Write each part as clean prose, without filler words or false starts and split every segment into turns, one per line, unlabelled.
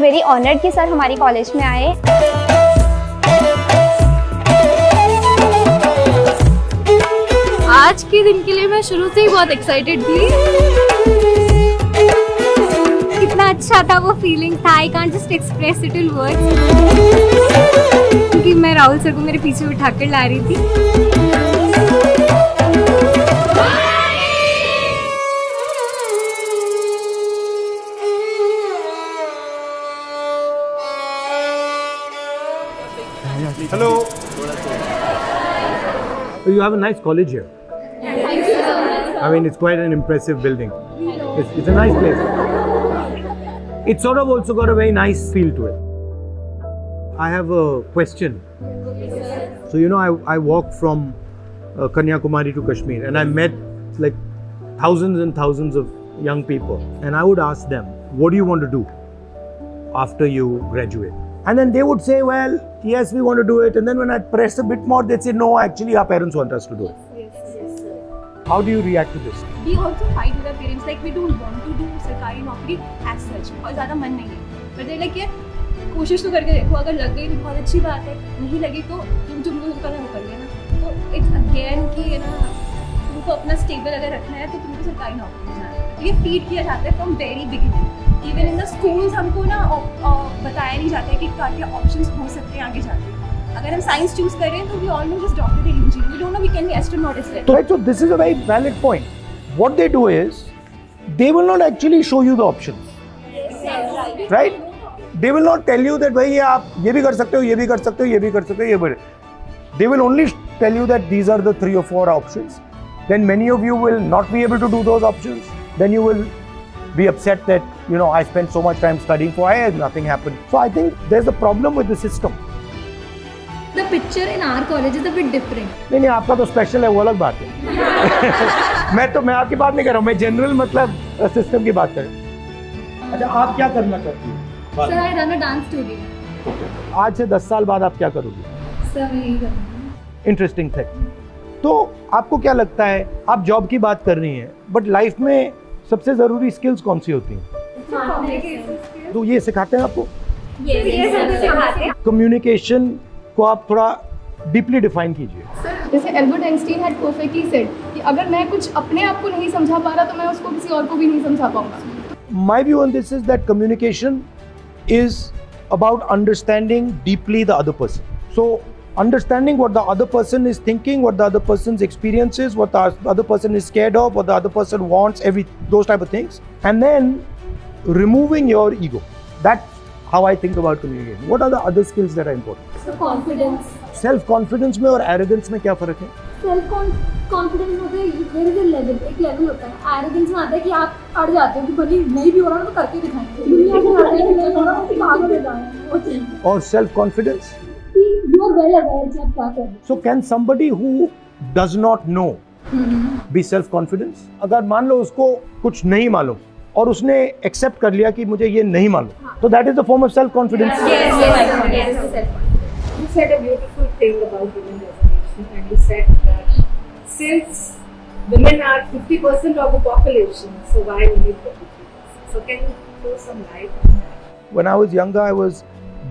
Very honoured कि sir हमारी college में आए।
आज के दिन के लिए मैं शुरू से ही बहुत एक्साइटेड थी।
कितना अच्छा था वो फीलिंग था, I can't just express it in words. क्योंकि मैं राहुल सर को मेरे पीछे उठाकर ला रही थी।
Hello. You have a nice college here.
Thank you so much.
I mean, it's quite an impressive building. It's a nice place. It's sort of also got a very nice feel to it. I have a question. So, you know, I walked from Kanyakumari to Kashmir and I met like thousands and thousands of young people. And I would ask them, what do you want to do after you graduate? And then they would say, well, yes, we want to do it. And then when I press a bit more, they'd say, no, actually, our parents want us to do it.
Yes, sir.
How do you react to this?
We also fight with our parents, like we don't want to do सरकारी नौकरी as such, और ज़्यादा मन नहीं है। But they like ये कोशिश तो करके देखो, अगर लग गई तो बहुत अच्छी बात है, नहीं लगी तो तुमको करना वो कर लेना। तो it's again कि ये ना तुमको अपना स्टेबल अगर रखना है तो तुमको सरकारी नौकरी में जाना है। ये फीड किया जाता है from very beginning. Even in the schools हमको ना बताया नहीं जाता है कि क्या ऑप्शंस हो सकते हैं आगे जाके। अगर हम साइंस चूज करें तो we all know just doctor and engineer, we don't know we can be astronaut as well.
So this is a very valid point. What they do is, they will not actually show you the options. Right? They will not tell you that भाई आप ये भी कर सकते हो, ये भी कर सकते हो, ये भी कर सकते हो, ये भी। They will only tell you that these are the 3 or 4 options. Then many of you will not be able to do those options. Then you will be upset that, you know, I spent so much time studying for IIS, nothing happened. So I think there's a problem with the system.
The picture in our college is a bit different.
नहीं, आपका तो special है, वो अलग बात है। मैं आपकी बात नहीं कर रहा हूँ, मैं जनरल मतलब सिस्टम की बात कर रहा हूँ। अच्छा, आप क्या करना चाहती हैं?
Sir, I run a dance studio.
आज से 10 साल बाद आप क्या करोगी?
Sir, मैं यही करूँगी।
Interesting thing. तो आपको क्या लगता है, आप जॉब की बात कर रही हैं, बट लाइफ में सबसे जरूरी स्किल्स कौन सी होती हैं? तो ये सिखाते हैं आपको? कम्युनिकेशन को आप थोड़ा डीपली डिफाइन कीजिए।
सर, जैसे Albert Einstein had perfectly said कि अगर मैं कुछ अपने आप को नहीं समझा पा रहा तो मैं उसको किसी और को भी नहीं समझा पाऊंगा।
My view on this is that communication is about understanding deeply the other person. So understanding what the other person is thinking, what the other person's experience is, what the other person is scared of, what the other person wants, those type of things, and then removing your ego. That's how I think about communication. What are the other skills that are important?
So confidence.
Self confidence में और arrogance में क्या फर्क है?
Self confidence होता है, there is a level, एक level होता है। एरोगेंस में आता है कि आप अड़ जाते हो कि भले नहीं भी हो रहा तो करके दिखाएंगे, दुनिया में अड़ने के लिए हो रहा है तो आगे ले जाएंगे वो चीज।
और self confidence?
You are well aware कि आप क्या कर रहे हो।
So can somebody who does not know be self confidence? अगर मान लो उसको कुछ नहीं मालूम और उसने एक्सेप्ट कर लिया कि मुझे ये नहीं मालूम, तो that is the form of self confidence.
Yes.
You said a beautiful thing about women reservation, and you said that since women are 50% of the population, so why only 33%? So can you throw some light on that?
When I was younger, I was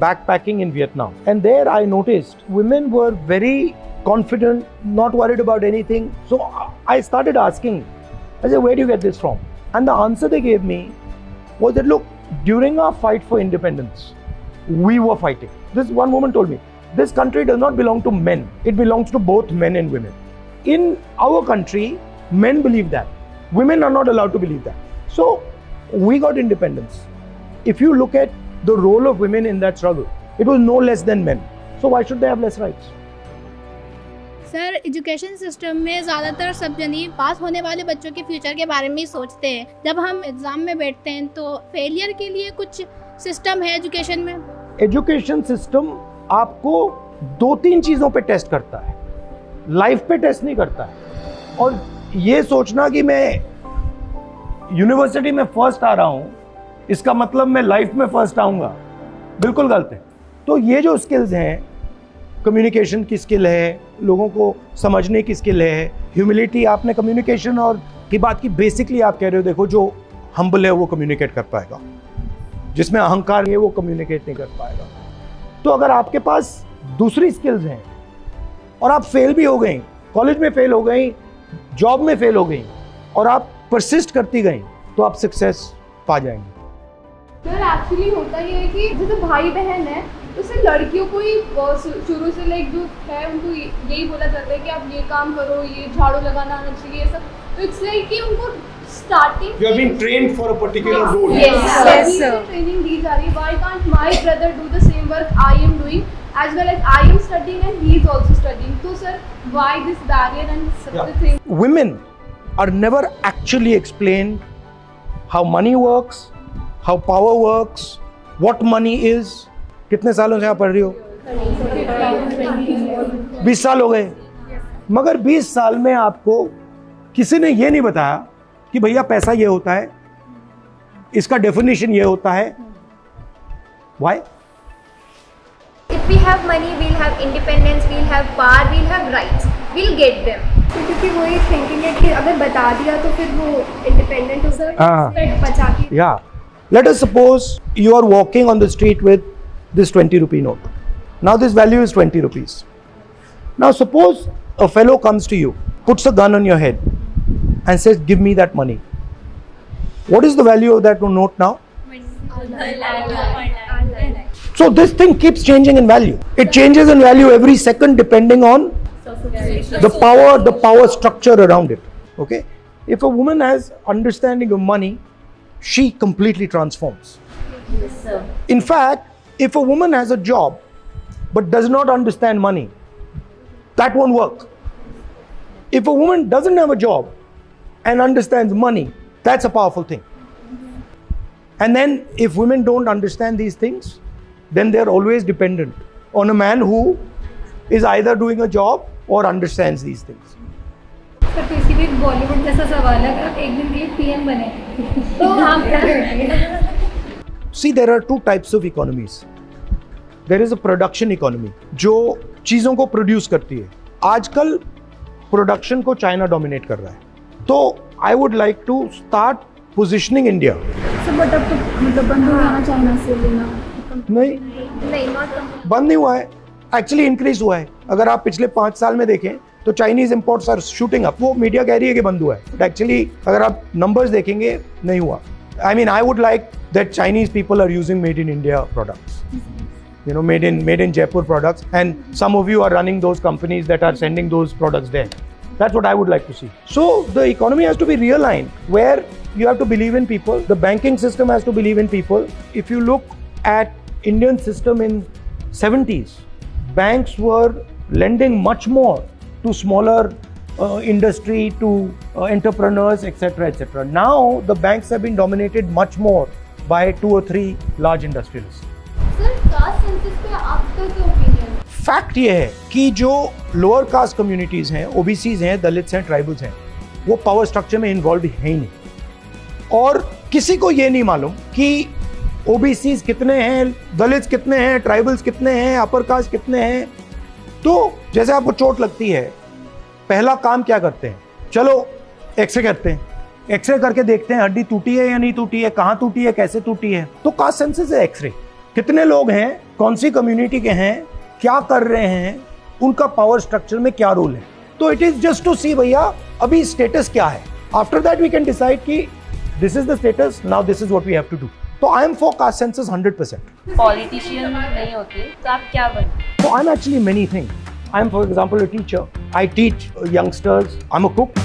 backpacking in Vietnam, and there I noticed women were very confident, not worried about anything. So I started asking, I said, where do you get this from? And the answer they gave me was that, look, during our fight for independence, we were fighting. This one woman told me, this country does not belong to men. It belongs to both men and women. In our country, men believe that. Women are not allowed to believe that. So we got independence. If you look at the role of women in that struggle, it was no less than men. So why should they have less rights?
Sir, education system में ज़्यादातर सब जनी पास होने वाले बच्चों के future के बारे में ही सोचते हैं। जब हम एग्ज़ाम में बैठते हैं तो फेलियर के लिए कुछ सिस्टम है एजुकेशन में? एजुकेशन सिस्टम आपको 2-3 चीज़ों पे टेस्ट करता है, लाइफ पे टेस्ट नहीं करता है। और ये सोचना कि मैं यूनिवर्सिटी में फर्स्ट आ रहा हूँ इसका मतलब मैं लाइफ में फर्स्ट आऊँगा, बिल्कुल गलत है। तो ये जो स्किल्स हैं, कम्युनिकेशन की स्किल है, लोगों को समझने की स्किल है, ह्यूमिलिटी, आपने कम्युनिकेशन और की बात की, बेसिकली आप कह रहे हो देखो जो हम्बल है वो कम्युनिकेट कर पाएगा।
जिसमें अहंकार है वो कम्युनिकेट नहीं कर पाएगा। तो अगर आपके पास दूसरी स्किल्स हैं और आप फेल भी हो गई, कॉलेज में फेल हो गई, जॉब में फेल हो गई और आप परसिस्ट करती गई, तो आप सक्सेस पा जाएंगे।
सर एक्चुअली होता ये है कि जैसे भाई बहन है तो सिर्फ लड़कियों को ही शुरू से लाइक जो है उनको यही बोला जाता है कि आप ये काम करो, ये झाड़ू लगाना आना चाहिए, सब। तो इट्स लाइक कि उनको starting
You have been trained for a particular role.
Yes, sir.
Training दी जा रही है। Why can't my brother do the same work I am doing as well as I am studying and he is also studying? So sir, why this barrier and such a thing?
Women are never actually explained how money works, how power works, what money is. कितने सालों से आप पढ़ रही हो? 20 साल हो गए। मगर 20 साल में आपको किसी ने ये नहीं बताया कि भैया पैसा ये होता है, इसका डेफिनेशन ये होता है। Why?
If we have money, we'll have independence, we'll have power, we'll have rights. We'll get them.
तो क्योंकि वो ये थिंकिंग है कि अगर बता दिया तो फिर वो इंडिपेंडेंट हो सकता है, बचा के।
Yeah. Let us suppose you are walking on the street with this 20 rupee note. Now this value is 20 rupees. Now suppose a fellow comes to you, puts a gun on your head and says, give me that money. What is the value of that note now? So this thing keeps changing in value. It changes in value every second depending on the power structure around it. Okay? If a woman has understanding of money, she completely transforms.
Yes, sir.
In fact, if a woman has a job but does not understand money, that won't work. If a woman doesn't have a job and understands money, that's a powerful thing. And then if women don't understand these things, then they're always dependent on a man who is either doing a job or understands these things.
Sir तो इसी भी बॉलीवुड जैसा सवाल है, अगर एक दिन ये पीएम बने तो आप क्या करेंगे?
See, there are two types of economies. There is a production economy, जो चीज़ों को प्रोड्यूस करती है। आजकल प्रोडक्शन को चाइना डोमिनेट कर रहा है। तो I would like to start positioning India.
Sir but अब तो मतलब बंद हो जाना चाइना से लेना?
नहीं,
not
बंद नहीं हुआ है, एक्चुअली इंक्रीज हुआ है। अगर आप पिछले 5 साल में देखें तो Chinese imports are shooting up. वो मीडिया कह रही है कि बंद हुआ है, बट एक्चुअली अगर आप नंबर्स देखेंगे नहीं हुआ। I mean, I would like that Chinese people are using made in India products, you know, made in Jaipur products, and some of you are running those companies that are sending those products there. That's what I would like to see. So the economy has to be realigned, where you have to believe in people. The banking system has to believe in people. If you look at Indian system in 70s, banks were lending much more to smaller industry, to entrepreneurs, etc., etc. Now the banks have been dominated much more by 2 or 3 large industrialists.
Sir caste census पे आपका क्या opinion?
Fact ये है कि जो lower caste communities हैं, OBCs हैं, Dalits हैं, ट्राइबल्स हैं, वो पावर स्ट्रक्चर में इन्वॉल्व है ही नहीं। और किसी को ये नहीं मालूम कि ओबीसीज कितने हैं, दलित्स कितने हैं, ट्राइबल्स कितने हैं, अपर कास्ट कितने हैं। तो जैसे आपको चोट लगती है, पहला काम क्या करते हैं? चलो एक्सरे करते हैं, एक्सरे करके देखते हैं हड्डी टूटी है या नहीं टूटी है, कहाँ टूटी है, कैसे टूटी है। तो कास्ट सेंसस है एक्सरे। कितने लोग हैं, कौन सी कम्युनिटी के हैं, क्या कर रहे हैं, उनका पावर स्ट्रक्चर में क्या रोल है। तो it is just to see भैया अभी स्टेटस क्या है। After that we can decide कि this is the status, now this is what we have to do. तो I am for caste census 100%।
Politician नहीं होते तो आप क्या बने?
So I'm actually many things. I'm, for example, a teacher. I teach youngsters. I'm a cook.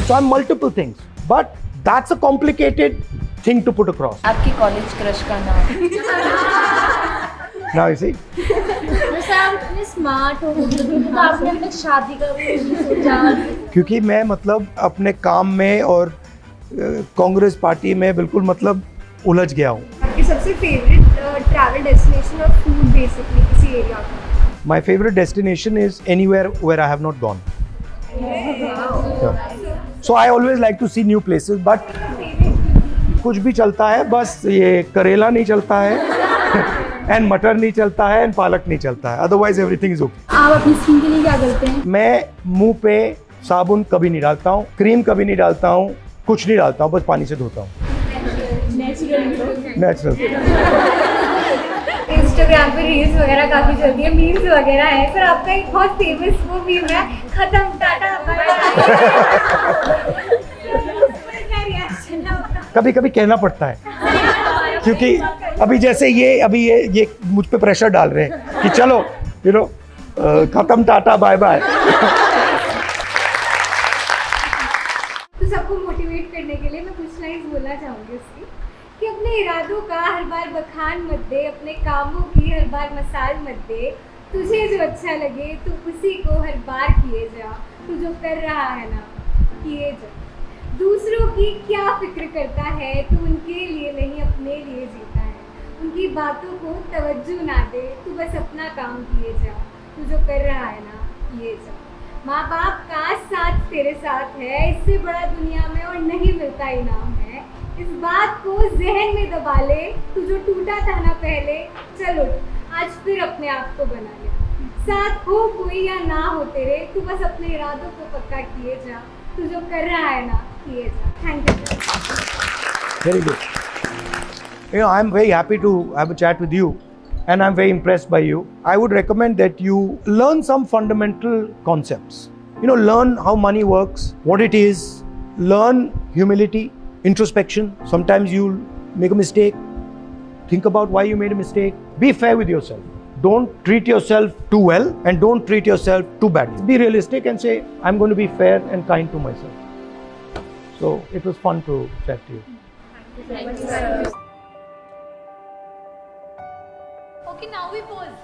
So I'm multiple things. But that's a complicated thing to put across.
आपकी college crush का नाम?
Now you see.
जैसे आप इतने smart हो तो आपने अपने शादी का भी सोचा?
क्योंकि मैं मतलब अपने काम में और कांग्रेस पार्टी में बिल्कुल मतलब उलझ गया हूँ।
आपकी सबसे फेवरेट ट्रैवल डेस्टिनेशन और फूड बेसिकली किसी एरिया का?
My favorite destination is anywhere where I have not gone. Yeah. So I always like to see new places, but कुछ भी चलता है, बस ये करेला नहीं चलता है एंड मटर नहीं चलता है एंड पालक नहीं चलता है, अदरवाइज एवरीथिंग इज ओके।
आप अपनी स्किन के लिए क्या करते हैं?
मैं मुंह पे साबुन कभी नहीं डालता हूँ, क्रीम कभी नहीं डालता हूँ, कुछ नहीं डालता हूँ, बस पानी से धोता हूँ। नेचुरल।
इंस्टाग्राम पे रील्स वगैरह काफी चलती है, मीम्स वगैरह है, पर आपका एक बहुत फेमस वो मीम है, खत्म टाटा बाय बाय। क्या रिएक्शन है आपका?
कभी कभी कहना पड़ता है, क्योंकि अभी जैसे ये मुझ पे प्रेशर डाल रहे हैं कि चलो खत्म टाटा बाय बाय।
तो सबको मोटिवेट करने के लिए मैं कुछ लाइन्स बोलना चाहूँगी उसकी, कि अपने इरादों का हर बार बखान मत दे, अपने कामों की हर बार मसाल मत दे, तुझे जो अच्छा लगे तू उसी को हर बार किए जा, तू जो कर रहा है ना किए जा। दूसरों की क्या फिक्र करता है, तू उनके लिए नहीं अपने लिए जीता है, उनकी बातों को तवज्जो ना दे, तू बस अपना काम किए जा, तू जो कर रहा है ना किए जा। माँ बाप का साथ तेरे साथ है, इससे बड़ा दुनिया में और नहीं मिलता इनाम है, इस बात को जहन में दबा ले, तू जो टूटा था ना पहले, चल उठ आज फिर अपने आप को बना ले। साथ हो कोई या ना हो तेरे, तू बस अपने इरादों को पक्का किए जा, तू जो कर रहा है ना किए जा। Thank you.
Very good. I am very happy to have a chat with you, and I'm very impressed by you. I would recommend that you learn some fundamental concepts. Learn how money works, what it is, learn humility, introspection. Sometimes you'll make a mistake. Think about why you made a mistake. Be fair with yourself. Don't treat yourself too well and don't treat yourself too badly. Be realistic and say, I'm going to be fair and kind to myself. So it was fun to chat to you.
Thank you, sir. Okay, now we pause.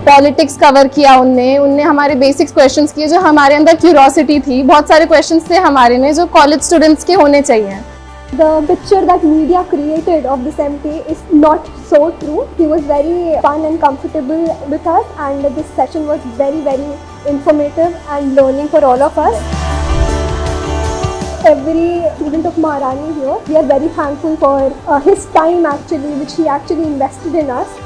Politics cover किया उनने हमारे basics questions किए, जो हमारे अंदर curiosity थी, बहुत सारे क्वेश्चंस थे हमारे में जो कॉलेज स्टूडेंट्स के होने चाहिए।
The picture that media created of this MT is not so true. He was very fun and comfortable with us, and this session was very, very informative and learning for all of us. Every student of Maharani here, we are very thankful for his time actually, which he actually invested in us.